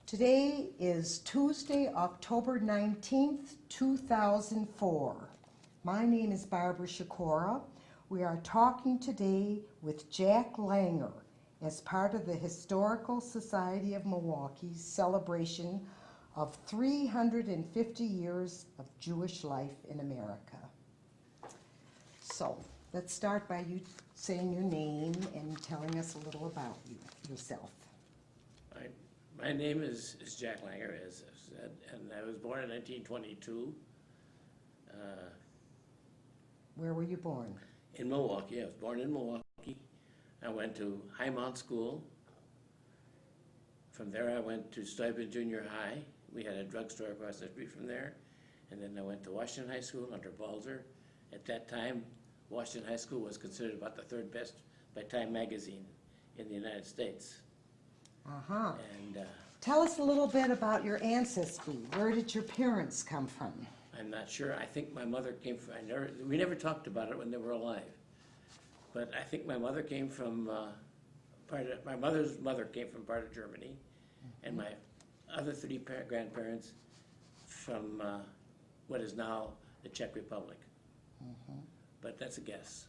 Today is Tuesday, October 19th, 2004. My name is Barbara Shakora. We are talking today with Jack Langer as part of the Historical Society of Milwaukee's celebration of 350 years of Jewish life in America. So, let's start by you saying your name and telling us a little about yourself. My name is Jack Langer, as I said, and I was born in 1922. Where were you born? In Milwaukee. I was born in Milwaukee. I went to Highmount School. From there I went to Stuyvesant Junior High. We had a drugstore across the street from there. And then I went to Washington High School under Balzer. At that time, Washington High School was considered about the third best by Time Magazine in the United States. Uh-huh. And Tell us a little bit about your ancestry. Where did your parents come from? I'm not sure. I think my mother came from, we never talked about it when they were alive. But I think my mother came from my mother's mother came from part of Germany, and my other three grandparents from what is now the Czech Republic. But that's a guess.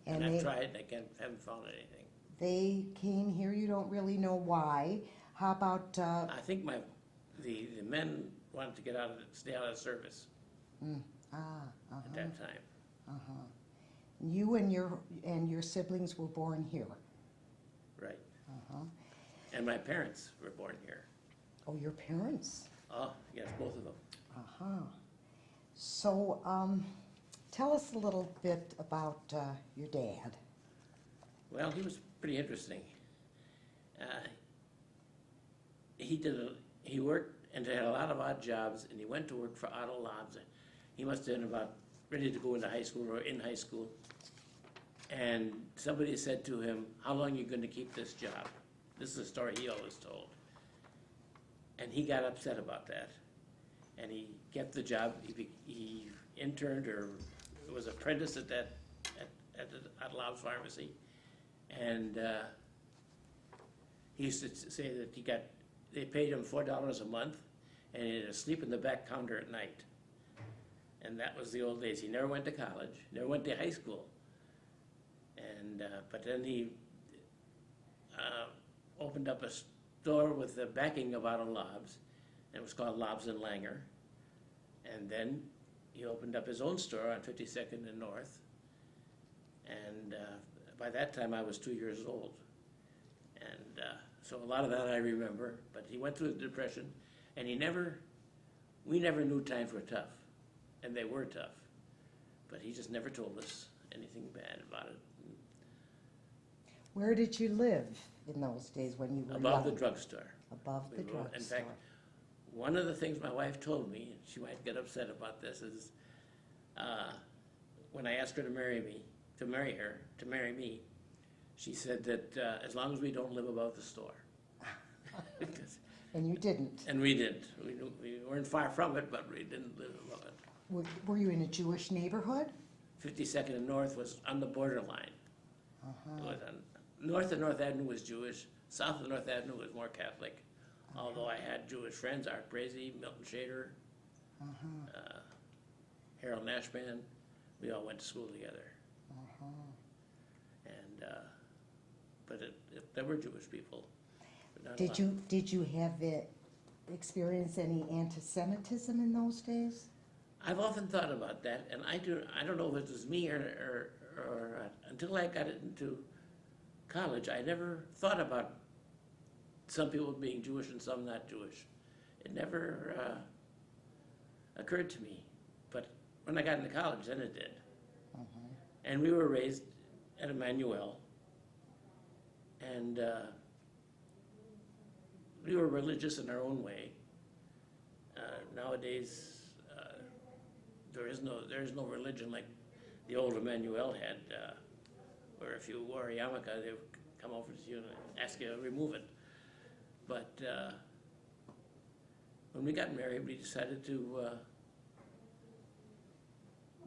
And I've tried, and I haven't found anything. They came here, you don't really know why. How about... I think the men wanted to stay out of service at that time. You and your siblings were born here. Right. And my parents were born here. Oh, your parents? Oh, yes, both of them. So, tell us a little bit about your dad. Well, he was pretty interesting. He worked and had a lot of odd jobs, and he went to work for Otto Labs. He must have been about ready to go into high school or in high school. And somebody said to him, "How long are you going to keep this job?" This is a story he always told. And he got upset about that. And he kept the job. He interned or was apprentice at the Otto Labs pharmacy. And he used to say that they paid him $4 a month, and he had to sleep in the back counter at night. And that was the old days. He never went to college, never went to high school. And but then he opened up a store with the backing of Otto Labs, and it was called Labs and Langer. And then he opened up his own store on 52nd and North. And by that time, I was 2 years old. And so a lot of that I remember. But he went through the Depression, and we never knew times were tough. And they were tough. But he just never told us anything bad about it. Where did you live in those days when you were Above young? the drugstore. Above the drugstore. In fact, one of the things my wife told me, and she might get upset about this, is when I asked her to marry me, she said that as long as we don't live above the store. And you didn't? And we didn't. We weren't far from it, but we didn't live above it. Were you in a Jewish neighborhood? 52nd and North was on the borderline. It was North of North Avenue was Jewish. South of North Avenue was more Catholic. Although I had Jewish friends, Art Brazy, Milton Shader, Harold Nashman. We all went to school together. And but there were Jewish people. But not a lot. Did you have experience any anti-Semitism in those days? I've often thought about that, and I don't know if it was me or until I got into college, I never thought about some people being Jewish and some not Jewish. It never occurred to me. But when I got into college, then it did. And we were raised at Emmanuel, and we were religious in our own way. Nowadays, there is no religion like the old Emmanuel had, where if you wore a yarmulke, they would come over to you and ask you to remove it. But when we got married, we decided to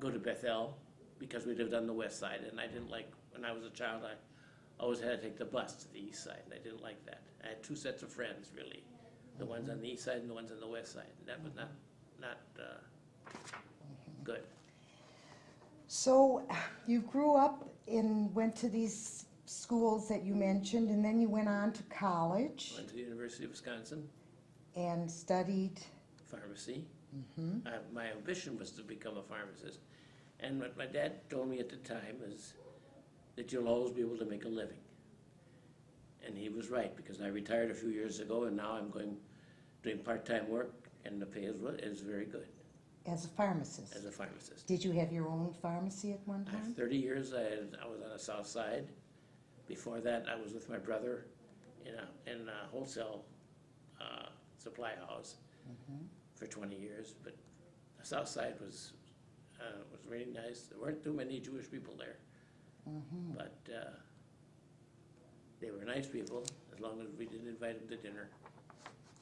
go to Bethel because we lived on the west side, and I didn't like, when I was a child, I always had to take the bus to the east side, and I didn't like that. I had two sets of friends, really, the ones on the east side and the ones on the west side. That was not good. So you grew up and went to these schools that you mentioned, and then you went on to college Went to the University of Wisconsin, and studied. pharmacy. Mhm. My ambition was to become a pharmacist. And what my dad told me at the time is that you'll always be able to make a living. And he was right, because I retired a few years ago, and now I'm doing part-time work, and the pay is very good As a pharmacist. as a pharmacist. Did you have your own pharmacy at one I have time? 30 years, I was on the south side. Before that, I was with my brother in a wholesale supply house for 20 years. But the south side was really nice. There weren't too many Jewish people there. But they were nice people, as long as we didn't invite them to dinner.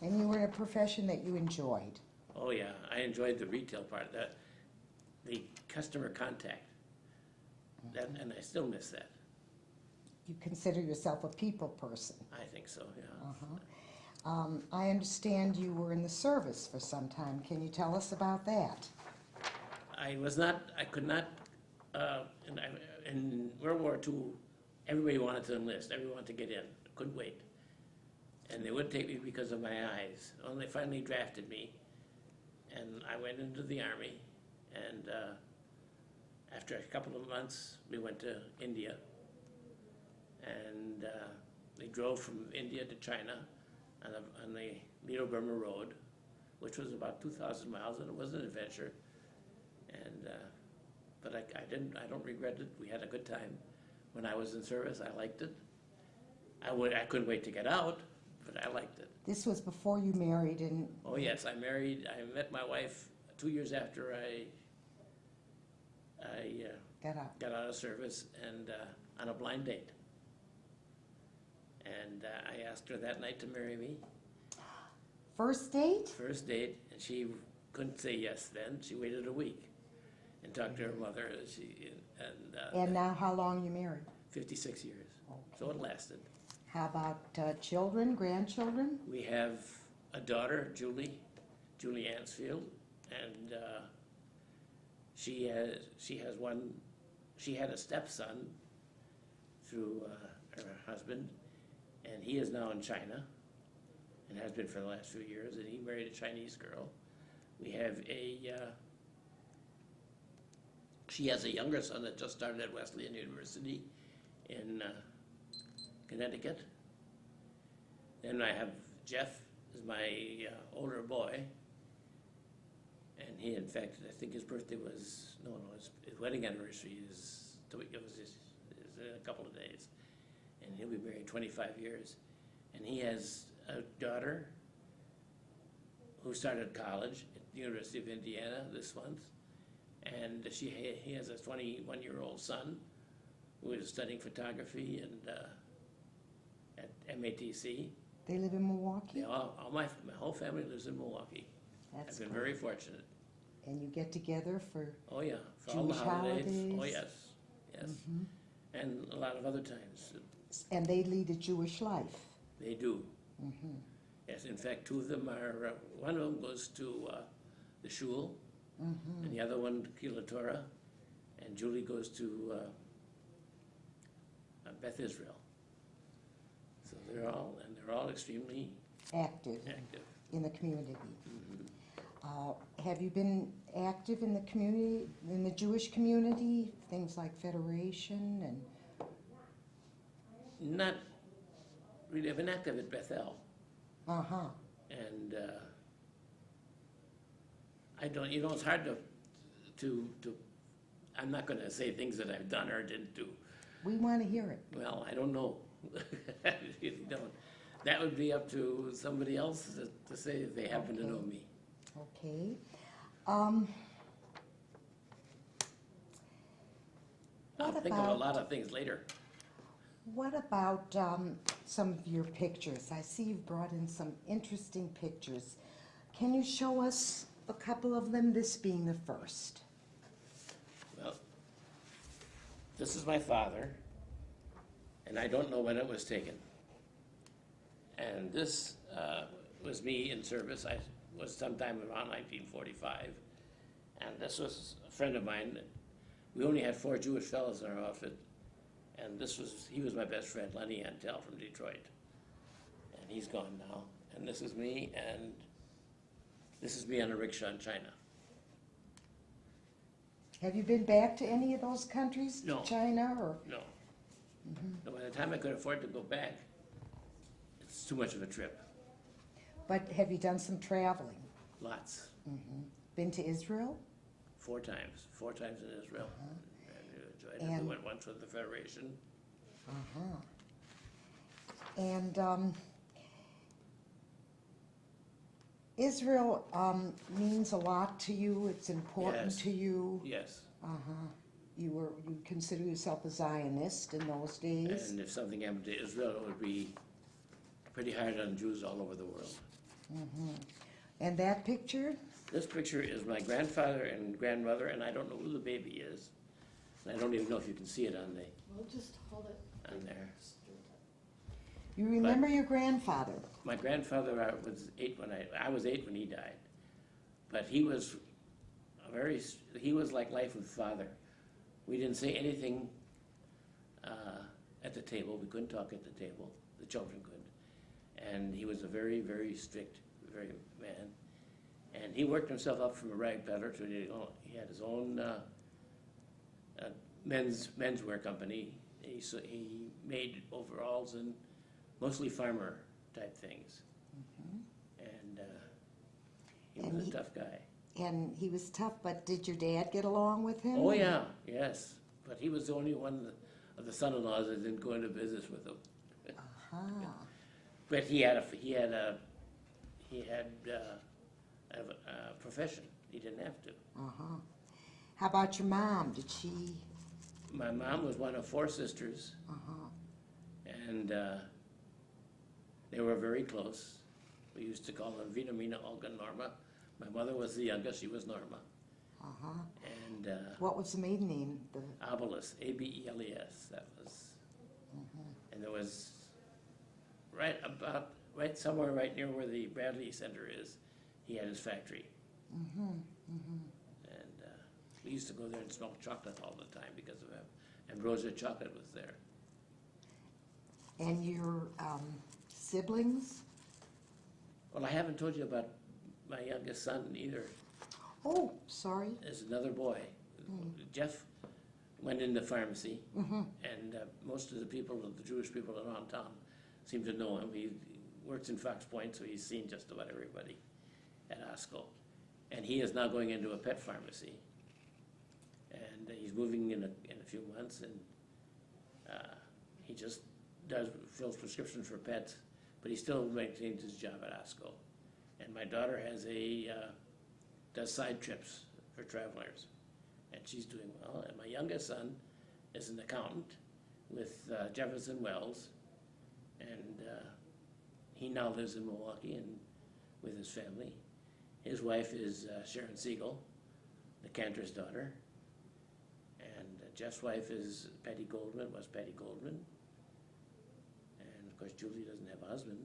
And you were in a profession that you enjoyed. Oh yeah, I enjoyed the retail part, the customer contact. And I still miss that. You consider yourself a people person. I think so, yeah. I understand you were in the service for some time. Can you tell us about that? I could not, in World War II, everybody wanted to enlist, everyone wanted to get in, couldn't wait. And they wouldn't take me because of my eyes. When they finally drafted me, and I went into the Army, and after a couple of months, we went to India, and they drove from India to China on the Lido-Burma Road, which was about 2,000 miles, and it was an adventure. And but I don't regret it. We had a good time. When I was in service, I liked it. I couldn't wait to get out, but I liked it. This was before you married and... Oh yes, I met my wife 2 years after I Got out. of service, and on a blind date. And I asked her that night to marry me. First date? First date, and she couldn't say yes then. She waited a week and talked to her mother. And now how long you married? 56 years. Okay. So it lasted. How about children, grandchildren? We have a daughter, Julie Ansfield, and she had a stepson through her husband, and he is now in China and has been for the last few years, and he married a Chinese girl. We have she has a younger son that just started at Wesleyan University in Connecticut. Then I have Jeff, is my older boy, and he, in fact, I think his birthday was, his wedding anniversary is in a couple of days, and he'll be married 25 years. And he has a daughter who started college at the University of Indiana this month, and he has a 21-year-old son who is studying photography at MATC. They live in Milwaukee? My whole family lives in Milwaukee. That's I've been great. very fortunate. And you get together for... Oh yeah, for all the Jewish holidays. Oh holidays. yes, and a lot of other times. And they lead a Jewish life. They do. Yes, in fact, two of them are. One of them goes to the shul, and the other one to Kila Torah, and Julie goes to Beth Israel. So they're all extremely Active active. in the community. Have you been active in the community, in the Jewish community? Things like Federation and... Not really. I've been active at Bethel. Uh-huh. And I don't, it's hard to, I'm not going to say things that I've done or didn't do. We want to hear it. Well, I don't know. I really don't. That would be up to somebody else to say if they happen to know me. Okay. I'll What think of a about- lot of things later. What about some of your pictures? I see you've brought in some interesting pictures. Can you show us a couple of them, this being the first? Well, this is my father, and I don't know when it was taken. And this was me in service. I was sometime around 1945. And this was a friend of mine. We only had 4 Jewish fellows in our outfit. And he was my best friend, Lenny Antel from Detroit. And he's gone now. And this is me, and this is me on a rickshaw in China. Have you been back to any of those countries? No. China or? No. No, by the time I could afford to go back, it's too much of a trip. But have you done some traveling? Lots. Been to Israel? 4 times. 4 times in Israel. And enjoyed it. And- We went once with the Federation. And Israel means a lot to you. It's important Yes. to you. Yes. You consider yourself a Zionist in those days. And if something happened to Israel, it would be pretty hard on Jews all over the world. And that picture? This picture is my grandfather and grandmother, and I don't know who the baby is. And I don't even know if you can see it on We'll just hold it. there. You remember your grandfather? My grandfather was 8 when I was 8 when he died. But he was he was like life with father. We didn't say anything at the table. We couldn't talk at the table. The children could. And he was a very, very strict, very man. And he worked himself up from a rag peddler to he had his own menswear company. He made overalls and mostly farmer type things. And he And was he- a tough guy. And he was tough, but did your dad get along with him? Oh yeah, yes. But he was the only one of the son-in-laws that didn't go into business with him. But he had a profession. He didn't have to. How about your mom? Did she? My mom was one of 4 sisters, and they were very close. We used to call them Vina, Mina, Olga, Norma. My mother was the youngest. She was Norma. And What was the maiden name? Abeles, Abeles. That was. And there was right somewhere right near where the Bradley Center is. He had his factory. And we used to go there and smoke chocolate all the time because of him. Ambrosia chocolate was there. And your siblings? Well, I haven't told you about my youngest son either. Oh, sorry. There's another boy. Jeff went into pharmacy, and most of the Jewish people around town seem to know him. He works in Fox Point, so he's seen just about everybody at Osco. And he is now going into a pet pharmacy. And he's moving in a few months, and he just fills prescriptions for pets, but he still maintains his job at Osco. And my daughter does side trips for travelers, and she's doing well. And my youngest son is an accountant with Jefferson Wells, and he now lives in Milwaukee and with his family. His wife is Sharon Siegel, the Cantor's daughter, and Jeff's wife is Patty Goldman, and of course Julie doesn't have a husband,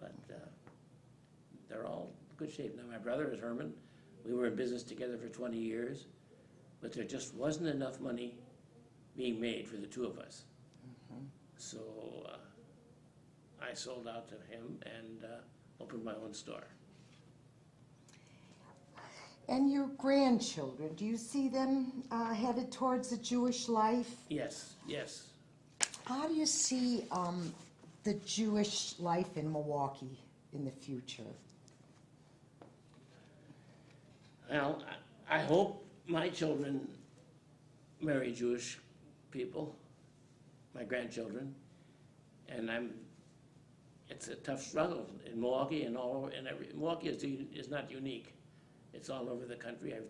but they're all in good shape. Now my brother is Herman. We were in business together for 20 years, but there just wasn't enough money being made for the 2 of us. So I sold out to him and opened my own store. And your grandchildren, do you see them headed towards the Jewish life? Yes, yes. How do you see the Jewish life in Milwaukee in the future? Well, I hope my children marry Jewish people, my grandchildren, and it's a tough struggle in Milwaukee and Milwaukee is not unique. It's all over the country. I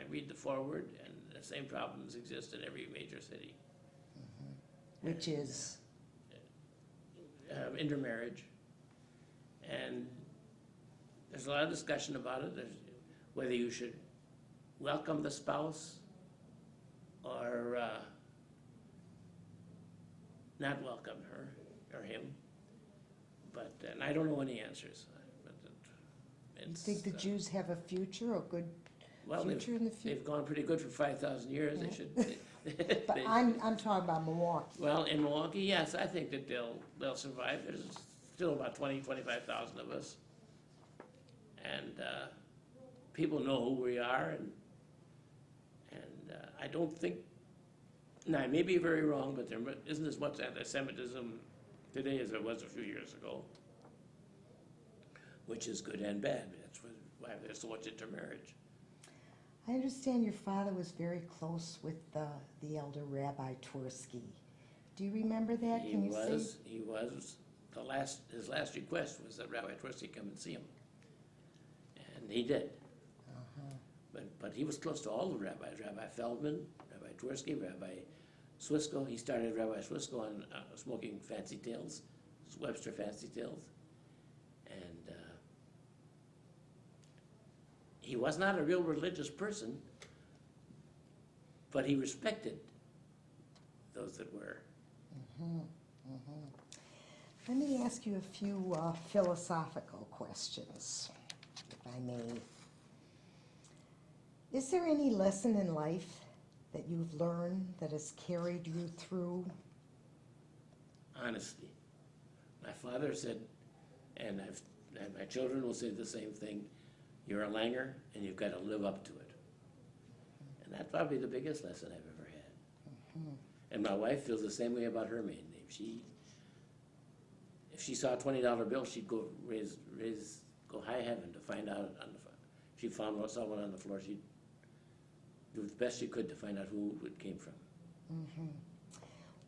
read the foreword, and the same problems exist in every major city. Which is? Intermarriage. And there's a lot of discussion about it. There's whether you should welcome the spouse or not welcome her or him. But, and I don't know any answers. But You it's, think the Jews have a future, a good well, future in the future? they've gone pretty good for 5,000 years. They should. But I'm talking about Milwaukee. Well, in Milwaukee, yes, I think that they'll survive. There's still about 25,000 of us. And people know who we are, and I don't think, now I may be very wrong, but there isn't as much anti-Semitism today as there was a few years ago, which is good and bad. That's why there's so much intermarriage. I understand your father was very close with the elder Rabbi Twersky. Do you remember that? He Can you say? was. His last request was that Rabbi Twersky come and see him, and he did. But he was close to all the rabbis, Rabbi Feldman, Rabbi Twersky, Rabbi Swisko. He started Rabbi Swisko on smoking fancy tales, Webster fancy tales. And he was not a real religious person, but he respected those that were. Let me ask you a few philosophical questions, if I may. Is there any lesson in life that you've learned that has carried you through? Honesty. My father said, and my children will say the same thing, you're a Langer and you've got to live up to it. And that's probably the biggest lesson I've ever had. And my wife feels the same way about her maiden name. If she saw a $20 bill, she'd go go high heaven to find out. If she found someone on the floor, she'd do the best she could to find out who it came from.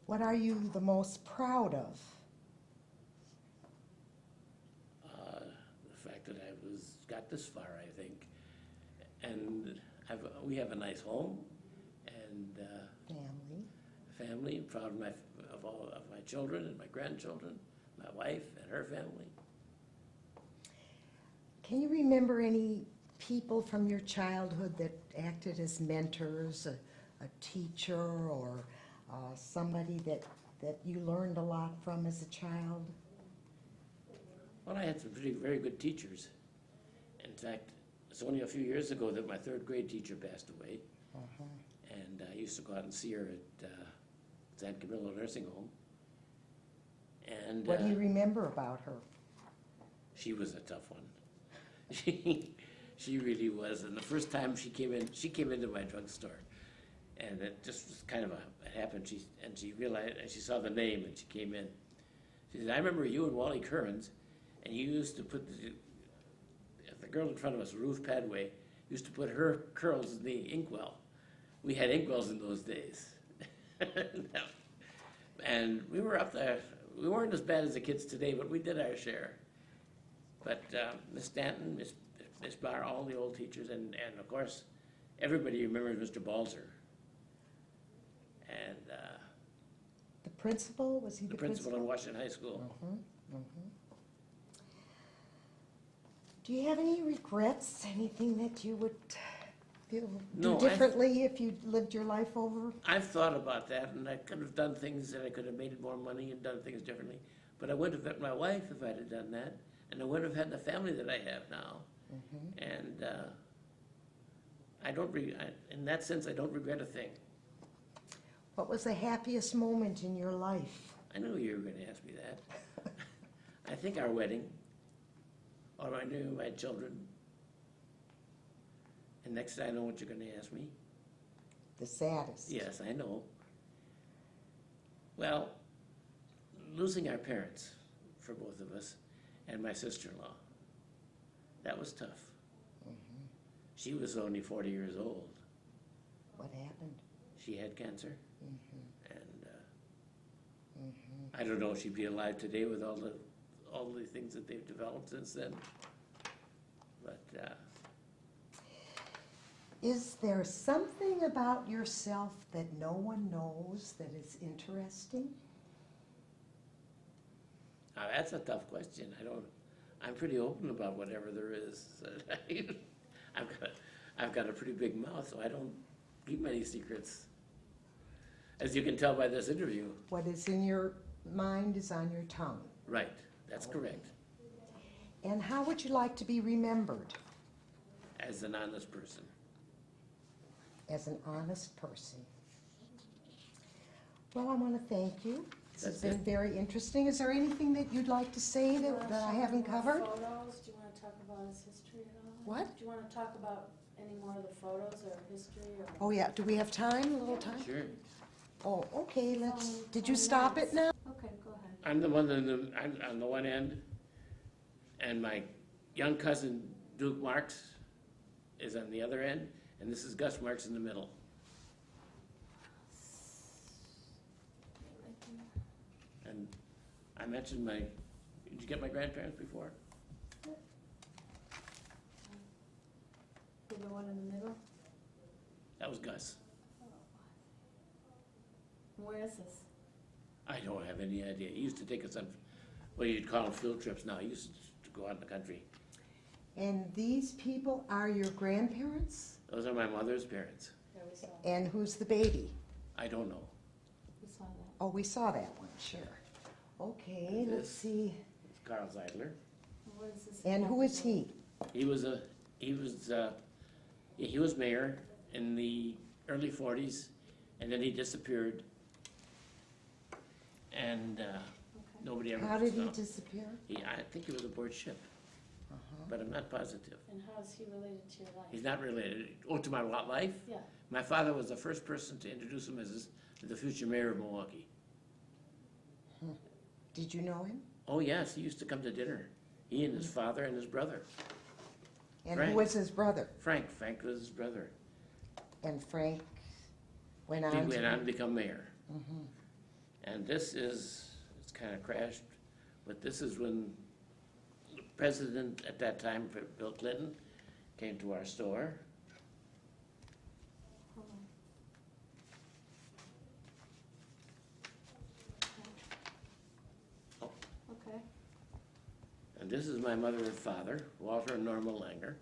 What are you the most proud of? The fact that I got this far, I think, and we have a nice home and Family. family. I'm proud of all of my children and my grandchildren, my wife and her family. Can you remember any people from your childhood that acted as mentors, a teacher or somebody that you learned a lot from as a child? Well, I had some very good teachers. In fact, it's only a few years ago that my third grade teacher passed away. And I used to go out and see her at San Camilo Nursing Home. And what do you remember about her? She was a tough one. She really was. And the first time she came into my drugstore, and it just was kind of it happened. She realized, and she saw the name, and she came in. She said, "I remember you and Wally Kearns, and you used to put the girl in front of us, Ruth Padway, used to put her curls in the inkwell. We had inkwells in those days, and we were up there. We weren't as bad as the kids today, but we did our share. But Miss Stanton, Miss Barr, all the old teachers, and of course, everybody remembers Mr. Balzer. And the principal, was he the principal in Washington High School. Do you have any regrets? Anything that you would do No, differently if you lived your life over? I've thought about that, and I could have done things that I could have made more money and done things differently. But I wouldn't have met my wife if I'd have done that, and I wouldn't have had the family that I have now. And in that sense, I don't regret a thing. What was the happiest moment in your life? I knew you were going to ask me that. I think our wedding, or I knew my children. And next I know what you're going to ask me. The saddest. Yes, I know. Well, losing our parents for both of us and my sister-in-law, that was tough. She was only 40 years old. What happened? She had cancer. And I don't know if she'd be alive today with all the things that they've developed since then. But is there something about yourself that no one knows that is interesting? That's a tough question. I'm pretty open about whatever there is. I've got a pretty big mouth, so I don't keep many secrets. As you can tell by this interview. What is in your mind is on your tongue. Right. That's correct, And how would you like to be remembered? as an honest person. As an honest person. Well, I want to thank you. This has That's been it. very interesting. Is there anything that you'd like to say that I haven't covered? Photos, do you want to talk about his history at all? What? Do you want to talk about any more of the photos or history or? Oh, yeah, do we have time, a little time? Sure. Oh, okay, let's, Um, did you oh, stop it nice. now? Okay, go ahead. I'm the one I'm on the one end, and my young cousin Duke Marks is on the other end, and this is Gus Marks in the middle. And I mentioned did you get my grandparents before? The one in the middle? That was Gus. Where is this? I don't have any idea. He used to take us on, well, you'd call them field trips now. He used to go out in the country. And these people are your grandparents? Those are my mother's parents. Yeah, we saw, And who's the baby? I don't know. we saw that. Oh, we saw that one, sure. Okay, let's see. It's Carl Zeidler. What is this? And who is he? He was mayor in the early 40s, and then he disappeared. And Okay. nobody ever. How did he saw him. disappear? I think he was aboard ship, Uh-huh. but I'm not positive. And how is he related to your life? He's not related. Oh, to my life? Yeah, My father was the first person to introduce him as the future mayor of Milwaukee. Did you know him? Oh, yes, he used to come to dinner. He and his father and his brother. And Frank. who was his brother? Frank was his brother. And Frank went He on went to... on to become mayor. Mhm. And it's kind of crashed, but this is when the president at that time, Bill Clinton, came to our store. hold on. Oh. Okay, And this is my mother and father, Walter and Norma Langer.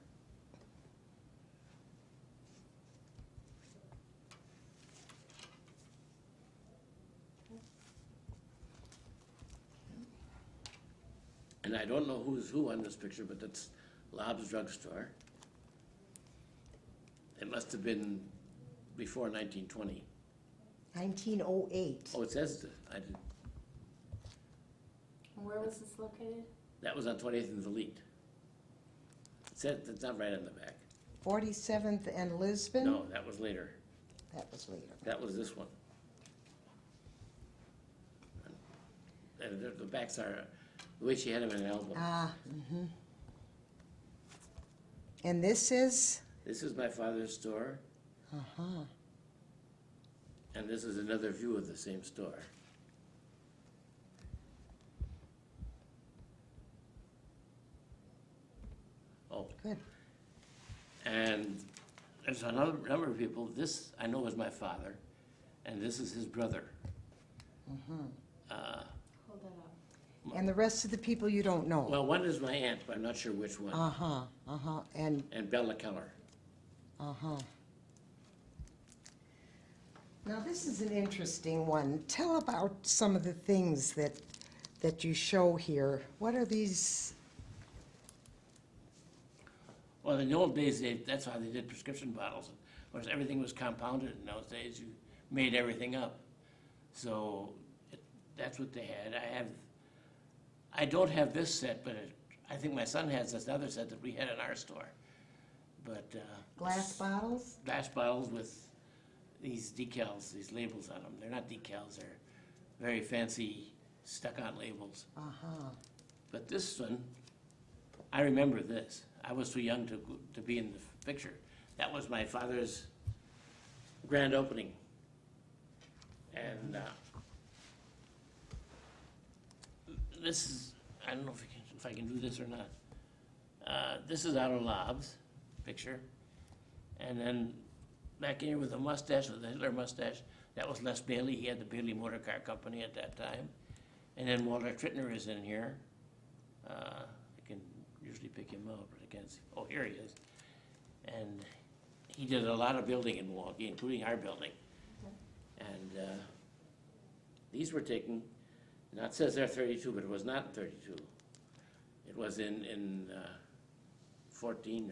And I don't know who's who on this picture, but that's Lob's Drugstore. It must have been before 1920. 1908. Oh, it says, I did, and where was this located? that was on 20th and Elite. It said, it's not right on the back. 47th and Lisbon? No, that was later. That was later. That was this one. And the backs are, the way she had them in an album. Ah, mm-hmm. And this is? This is my father's store, Uh-huh. and this is another view of the same store. Oh, Good. and there's another number of people. This I know is my father, and this is his brother. Mhm. Hold that up. And the rest of the people you don't know? Well, one is my aunt, but I'm not sure which one. Uh-huh, uh-huh, and, And Bella Keller. uh-huh. Now, this is an interesting one. Tell about some of the things that you show here. What are these? Well, in the old days, that's how they did prescription bottles. Of course, everything was compounded in those days. You made everything up. So that's what they had. I don't have this set, but I think my son has this other set that we had in our store. But Glass bottles? glass bottles with these decals, these labels on them. They're not decals. They're very fancy stuck-on labels. Uh-huh. But this one, I remember this. I was too young to be in the picture. That was my father's grand opening. And this is, I don't know if I can do this or not. This is Otto Lob's picture. And then back here with the mustache, with the Hitler mustache, that was Les Bailey. He had the Bailey Motor Car Company at that time. And then Walter Trittner is in here. I can usually pick him out, but I can't see. Oh, here he is. And he did a lot of building in Milwaukee, including our building. And these were taken, now it says they're 32, but it was not 32. It was in 14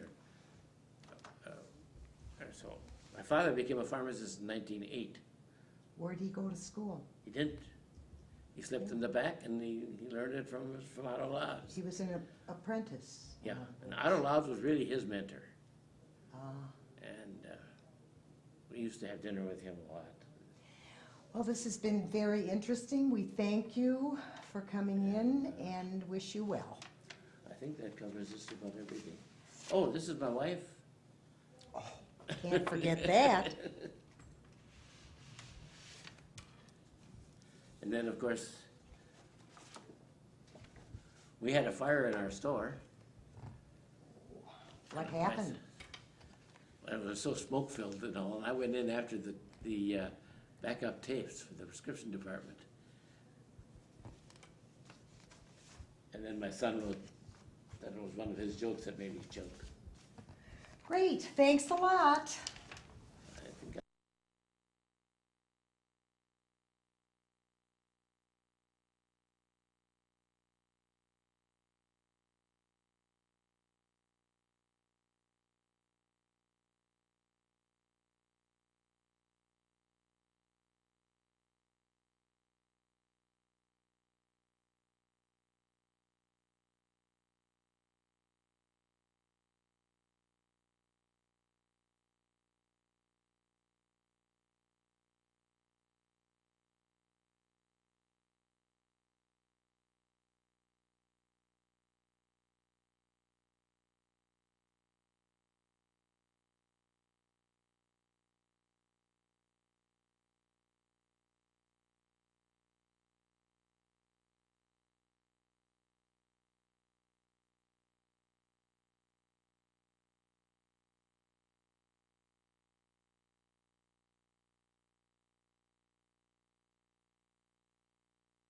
or so. My father became a pharmacist in 1908. Where did he go to school? He didn't. He slipped in the back and he learned it from Otto Lobbs. He was an apprentice. Yeah, and Otto Lobbs was really his mentor. Ah. And we used to have dinner with him a lot. Well, this has been very interesting. We thank you for coming in and wish you well. I think that covers just about everything. Oh, this is my wife. Can't forget that. And then, of course, we had a fire in our store. What happened? It was so smoke-filled and all, and I went in after the backup tapes for the prescription department. And then my son that was one of his jokes that made me choke. Great, thanks a lot.